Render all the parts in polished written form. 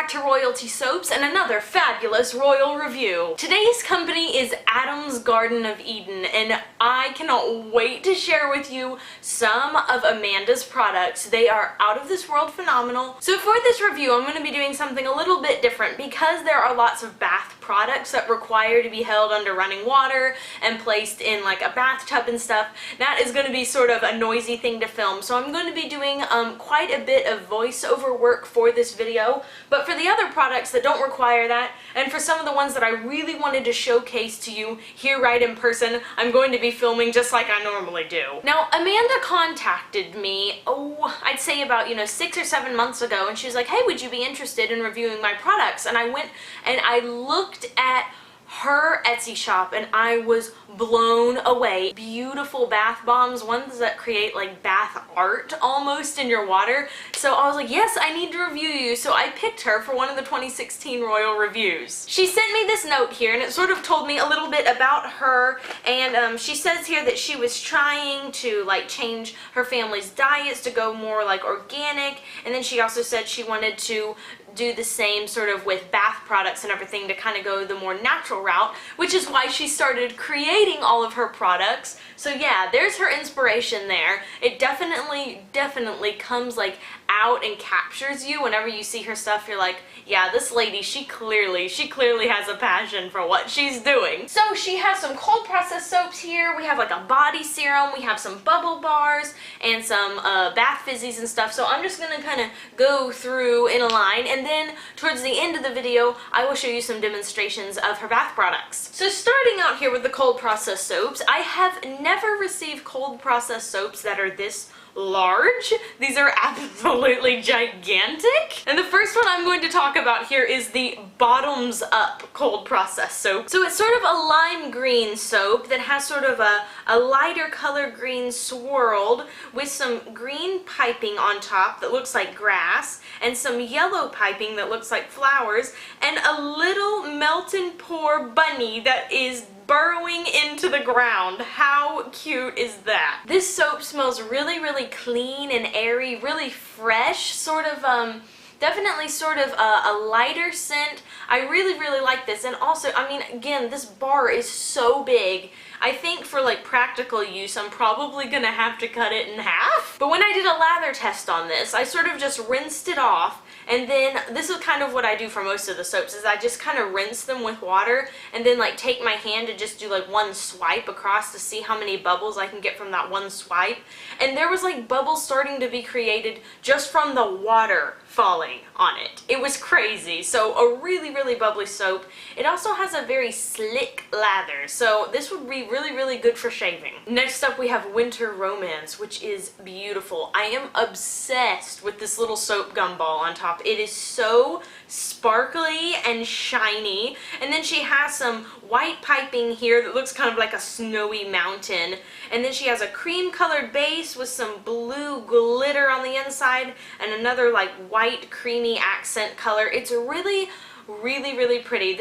back to Royalty Soaps and another fabulous royal review. Today's company is Adam's Garden of Eden, and I cannot wait to share with you some of Amanda's products. They are out of this world phenomenal. So for this review, I'm going to be doing something a little bit different because there are lots of bath products that require to be held under running water and placed in like a bathtub and stuff. That is going to be sort of a noisy thing to film, so I'm going to be doing quite a bit of voiceover work for this video. But for the other products that don't require that, and for some of the ones that I really wanted to showcase to you here right in person, I'm going to be filming just like I normally do. Now, Amanda contacted me, I'd say about, 6 or 7 months ago, and she was like, hey, would you be interested in reviewing my products? And I went and I looked at her Etsy shop and I was blown away. Beautiful bath bombs, ones that create like bath art almost in your water. So I was like, yes, I need to review you. So I picked her for one of the 2016 Royal Reviews. She sent me this note here and it sort of told me a little bit about her, and she says here that she was trying to like change her family's diets to go more like organic, and then she also said she wanted to do the same sort of with bath products and everything to kind of go the more natural route, which is why she started creating all of her products. So yeah, there's her inspiration there. It definitely comes like out and captures you. Whenever you see her stuff, you're like, yeah, this lady, she clearly has a passion for what she's doing. So she has some cold processed soaps here. We have like a body serum, we have some bubble bars, and some bath fizzies and stuff. So I'm just gonna kind of go through in a line, and then towards the end of the video, I will show you some demonstrations of her bath products. So starting out here with the cold processed soaps, I have never received cold processed soaps that are this large. These are absolutely gigantic. And the first one I'm going to talk about here is the Bottoms Up cold processed soap. So it's sort of a lime green soap that has sort of a lighter color green swirled with some green piping on top that looks like grass, and some yellow piping that looks like flowers, and a little melt and pour bunny that is burrowing into the ground. How cute is that? This soap smells really clean and airy, really fresh, sort of definitely sort of a lighter scent. I really like this. And also, I mean, again, this bar is so big. I think for like practical use, I'm probably gonna have to cut it in half. But when I did a lather test on this, I sort of just rinsed it off, and then this is kind of what I do for most of the soaps, is I just kind of rinse them with water and then like take my hand and just do like one swipe across to see how many bubbles I can get from that one swipe. And there was like bubbles starting to be created just from the water falling on it. It was crazy. So a really bubbly soap. It also has a very slick lather, so this would be really good for shaving. Next up we have Winter Romance, which is beautiful. I am obsessed with this little soap gumball on top. It is so sparkly and shiny, and then she has some white piping here that looks kind of like a snowy mountain, and then she has a cream colored base with some blue glitter on the inside and another like white creamy accent color. It's really pretty.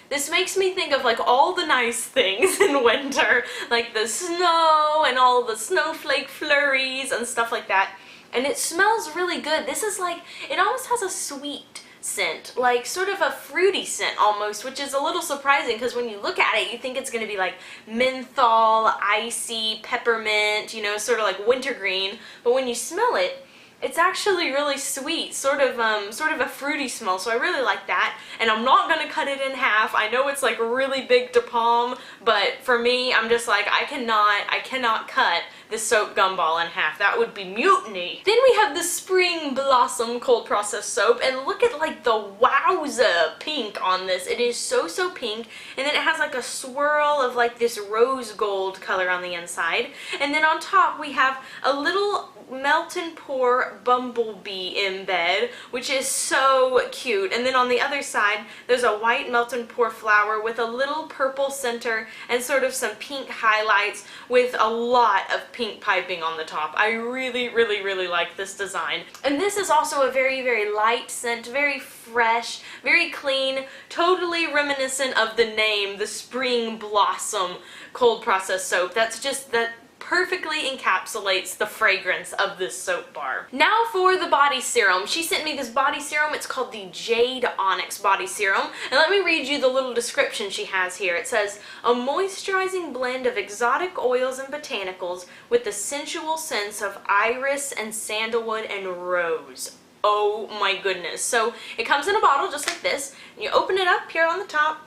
This makes me think of like all the nice things in winter, like the snow and all the snowflake flurries and stuff like that. And it smells really good. This is like, it almost has a sweet scent, like sort of a fruity scent almost, which is a little surprising because when you look at it, you think it's going to be like menthol, icy, peppermint, sort of like wintergreen. But when you smell it, it's actually really sweet, sort of a fruity smell, so I really like that. And I'm not gonna cut it in half. I know it's like really big to palm, but for me, I'm just like, I cannot cut this soap gumball in half. That would be mutiny. Then we have the Spring Blossom cold processed soap, and look at like the wowza pink on this. It is so pink, and then it has like a swirl of like this rose gold color on the inside, and then on top we have a little melt and pour bumblebee embed, which is so cute. And then on the other side there's a white melt and pour flower with a little purple center and sort of some pink highlights with a lot of pink piping on the top. I really like this design. And this is also a very light scent, very fresh, very clean, totally reminiscent of the name, the Spring Blossom cold processed soap. That's just that perfectly encapsulates the fragrance of this soap bar. Now for the body serum. She sent me this body serum. It's called the Jade Onyx Body Serum. And let me read you the little description she has here. It says, a moisturizing blend of exotic oils and botanicals with the sensual scents of iris and sandalwood and rose. Oh my goodness. So it comes in a bottle just like this. And you open it up here on the top.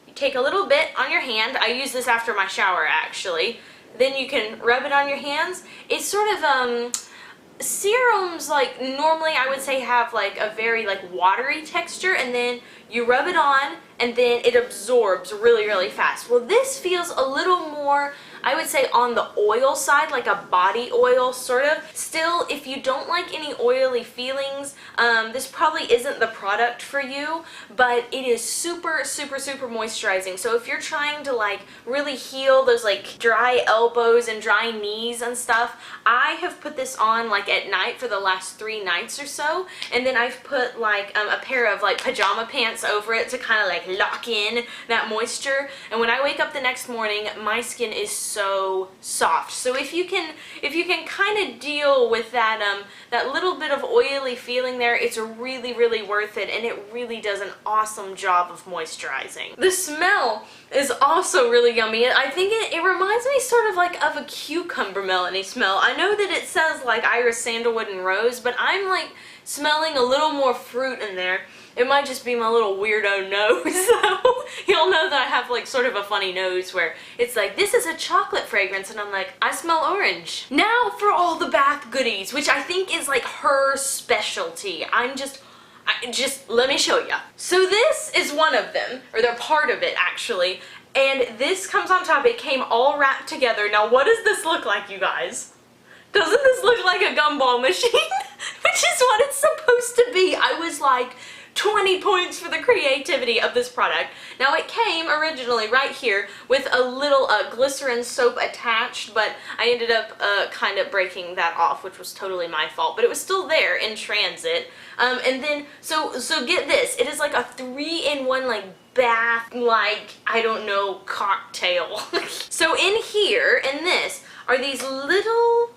You take a little bit on your hand. I use this after my shower actually. Then you can rub it on your hands. It's sort of serums, like normally I would say have like a very like watery texture, and then you rub it on and then it absorbs really, really fast. Well, this feels a little more, I would say, on the oil side, like a body oil sort of. Still, if you don't like any oily feelings, this probably isn't the product for you, but it is super, super, super moisturizing. So if you're trying to like really heal those like dry elbows and dry knees and stuff, I have put this on like at night for the last 3 nights or so, and then I've put like a pair of like pajama pants over it to kind of like lock in that moisture, and when I wake up the next morning, my skin is so soft. So if you can kind of deal with that that little bit of oily feeling there, it's really, really worth it, and it really does an awesome job of moisturizing. The smell is also really yummy. I think it reminds me sort of like of a cucumber melony smell. I know that it says like iris, sandalwood, and rose, but I'm like smelling a little more fruit in there. It might just be my little weirdo nose, so you'll know that I have like sort of a funny nose where it's like, this is a chocolate fragrance, and I'm like, I smell orange. Now for all the bath goodies, which I think is like her specialty. Just let me show ya. So this is one of them, or they're part of it actually, and this comes on top. It came all wrapped together. Now what does this look like, you guys? Doesn't this look like a gumball machine? Which is what it's supposed to be. I was like, 20 points for the creativity of this product. Now it came originally right here with a little glycerin soap attached, but I ended up kind of breaking that off, which was totally my fault, but it was still there in transit. And then, so get this, it is like a 3-in-1 like bath, like, I don't know, cocktail. So in here, in this, are these little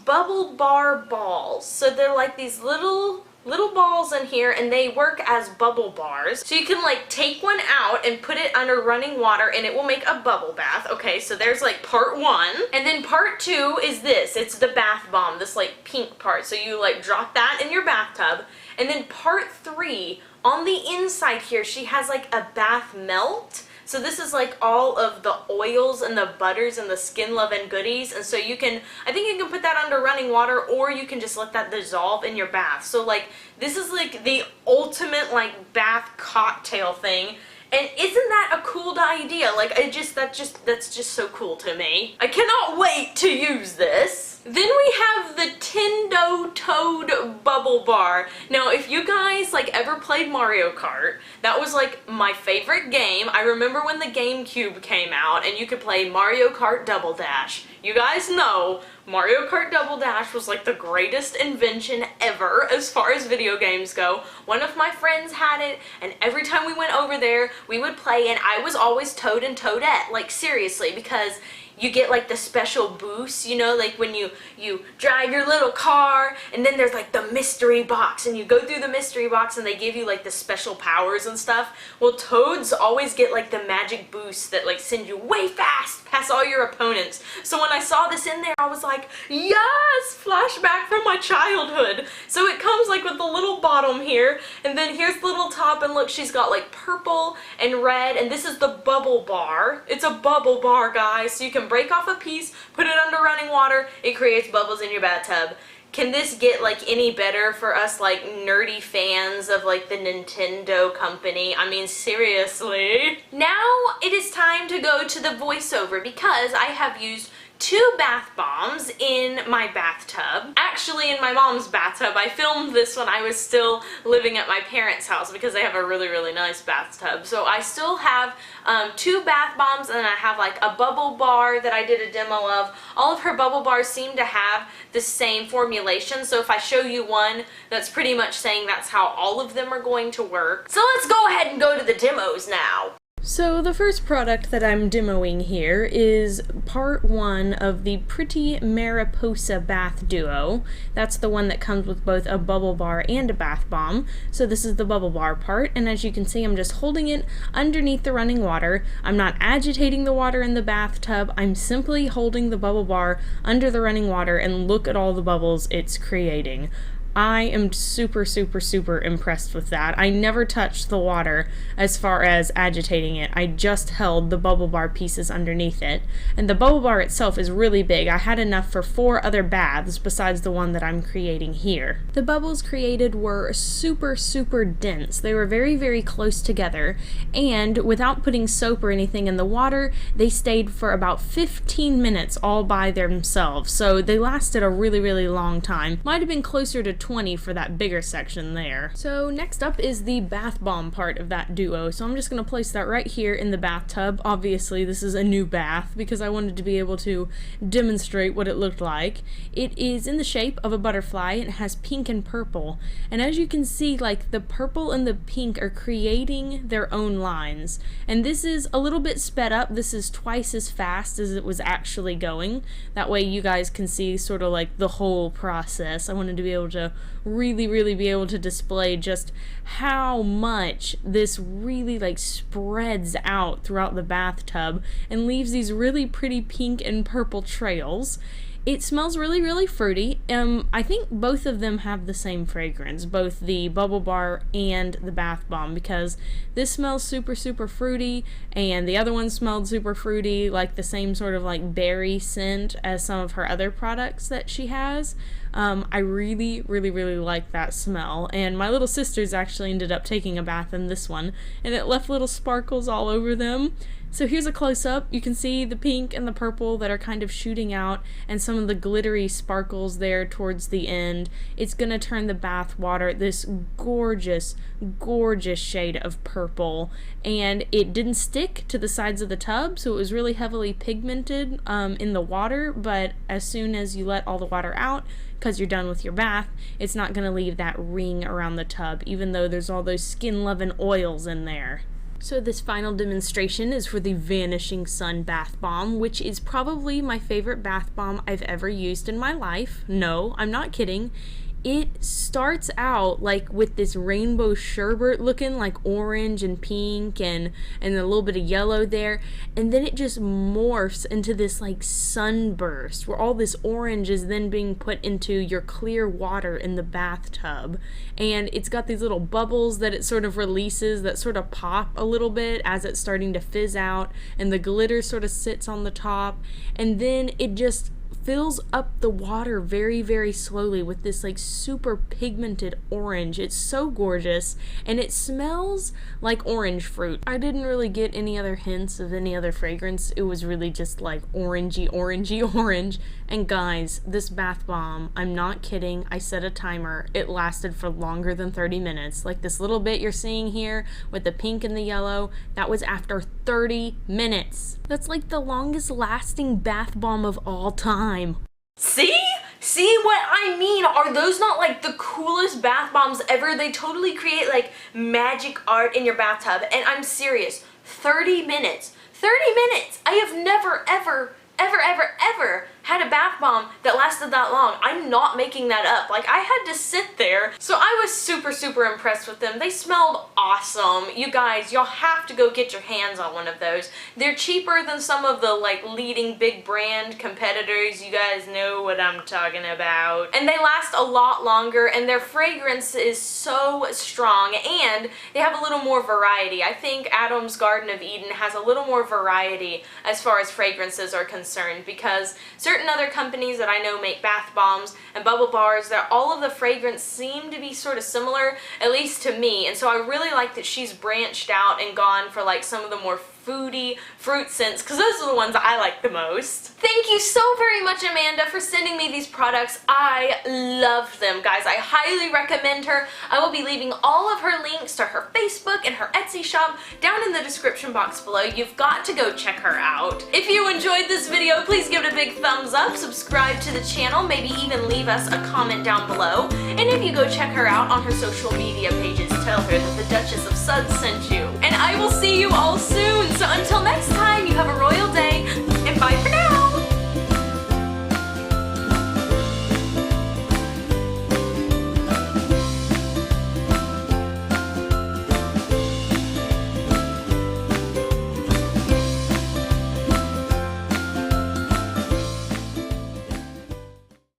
bubble bar balls. So they're like these little balls in here, and they work as bubble bars. So you can like take one out and put it under running water and it will make a bubble bath. Okay, so there's like part 1. And then part 2 is this. It's the bath bomb, this like pink part. So you like drop that in your bathtub. And then part 3, on the inside here, she has like a bath melt. So this is like all of the oils and the butters and the skin loving goodies, and so you can, I think you can put that under running water, or you can just let that dissolve in your bath. So like this is like the ultimate like bath cocktail thing. And isn't that a cool idea? Like that's just so cool to me. I cannot wait to use this. Then we have the Tendo Toad Bubble Bar. Now, if you guys like ever played Mario Kart, that was like my favorite game. I remember when the GameCube came out and you could play Mario Kart Double Dash. You guys know Mario Kart Double Dash was like the greatest invention ever as far as video games go. One of my friends had it, and every time we went over there, we would play, and I was always Toad and Toadette, like seriously, because you get like the special boosts, you know, like when you drive your little car, and then there's like the mystery box, and you go through the mystery box and they give you like the special powers and stuff. Well, Toads always get like the magic boosts that like send you way fast past all your opponents. So when I saw this in there, I was like, yes, flashback from my childhood. So it comes like with the little bottom here, and then here's the little top, and look, she's got like purple and red, and this is the bubble bar. It's a bubble bar, guys, so you can break off a piece, put it under running water, it creates bubbles in your bathtub. Can this get like any better for us like nerdy fans of like the Nintendo company? I mean, seriously. Now it is time to go to the voiceover, because I have used 2 bath bombs in my bathtub. Actually, in my mom's bathtub. I filmed this when I was still living at my parents' house because they have a really, really nice bathtub. So I still have 2 bath bombs, and then I have like a bubble bar that I did a demo of. All of her bubble bars seem to have the same formulation, so if I show you one, that's pretty much saying that's how all of them are going to work. So let's go ahead and go to the demos now. So the first product that I'm demoing here is part one of the Pretty Mariposa Bath Duo. That's the one that comes with both a bubble bar and a bath bomb. So this is the bubble bar part, and as you can see, I'm just holding it underneath the running water. I'm not agitating the water in the bathtub. I'm simply holding the bubble bar under the running water, and look at all the bubbles it's creating. I am super impressed with that. I never touched the water as far as agitating it. I just held the bubble bar pieces underneath it. And the bubble bar itself is really big. I had enough for 4 other baths besides the one that I'm creating here. The bubbles created were super dense. They were very close together. And without putting soap or anything in the water, they stayed for about 15 minutes all by themselves. So they lasted a really long time. Might have been closer to 20 for that bigger section there. So next up is the bath bomb part of that duo. So I'm just going to place that right here in the bathtub. Obviously this is a new bath because I wanted to be able to demonstrate what it looked like. It is in the shape of a butterfly and it has pink and purple. And as you can see, like the purple and the pink are creating their own lines. And this is a little bit sped up. This is twice as fast as it was actually going. That way you guys can see sort of like the whole process. I wanted to be able to really be able to display just how much this really like spreads out throughout the bathtub and leaves these really pretty pink and purple trails. It smells really fruity. I think both of them have the same fragrance, both the bubble bar and the bath bomb, because this smells super fruity and the other one smelled super fruity, like the same sort of like berry scent as some of her other products that she has. I really like that smell, and my little sisters actually ended up taking a bath in this one and it left little sparkles all over them. So here's a close-up. You can see the pink and the purple that are kind of shooting out and some of the glittery sparkles there towards the end. It's gonna turn the bath water this gorgeous shade of purple, and it didn't stick to the sides of the tub, so it was really heavily pigmented in the water, but as soon as you let all the water out, because you're done with your bath, it's not gonna leave that ring around the tub, even though there's all those skin-loving oils in there. So this final demonstration is for the Vanishing Sun Bath Bomb, which is probably my favorite bath bomb I've ever used in my life. No, I'm not kidding. It starts out like with this rainbow sherbet looking like orange and pink and a little bit of yellow there, and then it just morphs into this like sunburst where all this orange is then being put into your clear water in the bathtub, and it's got these little bubbles that it sort of releases that sort of pop a little bit as it's starting to fizz out, and the glitter sort of sits on the top, and then it just fills up the water very slowly with this like super pigmented orange. It's so gorgeous, and it smells like orange fruit. I didn't really get any other hints of any other fragrance. It was really just like orangey orange. And guys, this bath bomb, I'm not kidding, I set a timer. It lasted for longer than 30 minutes. Like this little bit you're seeing here with the pink and the yellow, that was after 30 minutes. That's like the longest lasting bath bomb of all time. See what I mean? Are those not like the coolest bath bombs ever? They totally create like magic art in your bathtub, and I'm serious, 30 minutes. 30 minutes! I have never ever had a bath bomb that lasted that long. I'm not making that up. Like, I had to sit there. So I was super impressed with them. They smelled awesome. You guys, y'all have to go get your hands on one of those. They're cheaper than some of the like leading big brand competitors. You guys know what I'm talking about. And they last a lot longer, and their fragrance is so strong, and they have a little more variety. I think Adam's Garden of Eden has a little more variety as far as fragrances are concerned, because certain other companies that I know make bath bombs and bubble bars, that all of the fragrance seem to be sort of similar, at least to me, and so I really like that she's branched out and gone for like some of the more foodie fruit scents because those are the ones I like the most. Thank you so very much, Amanda, for sending me these products. I love them, guys. I highly recommend her. I will be leaving all of her links to her Facebook and her Etsy shop down in the description box below. You've got to go check her out. If you enjoyed this video, please give it a big thumbs up, subscribe to the channel, maybe even leave us a comment down below. And if you go check her out on her social media pages, tell her that the Duchess of Suds sent you. And I will see you all soon. So until next time, you have a royal day, and bye for now.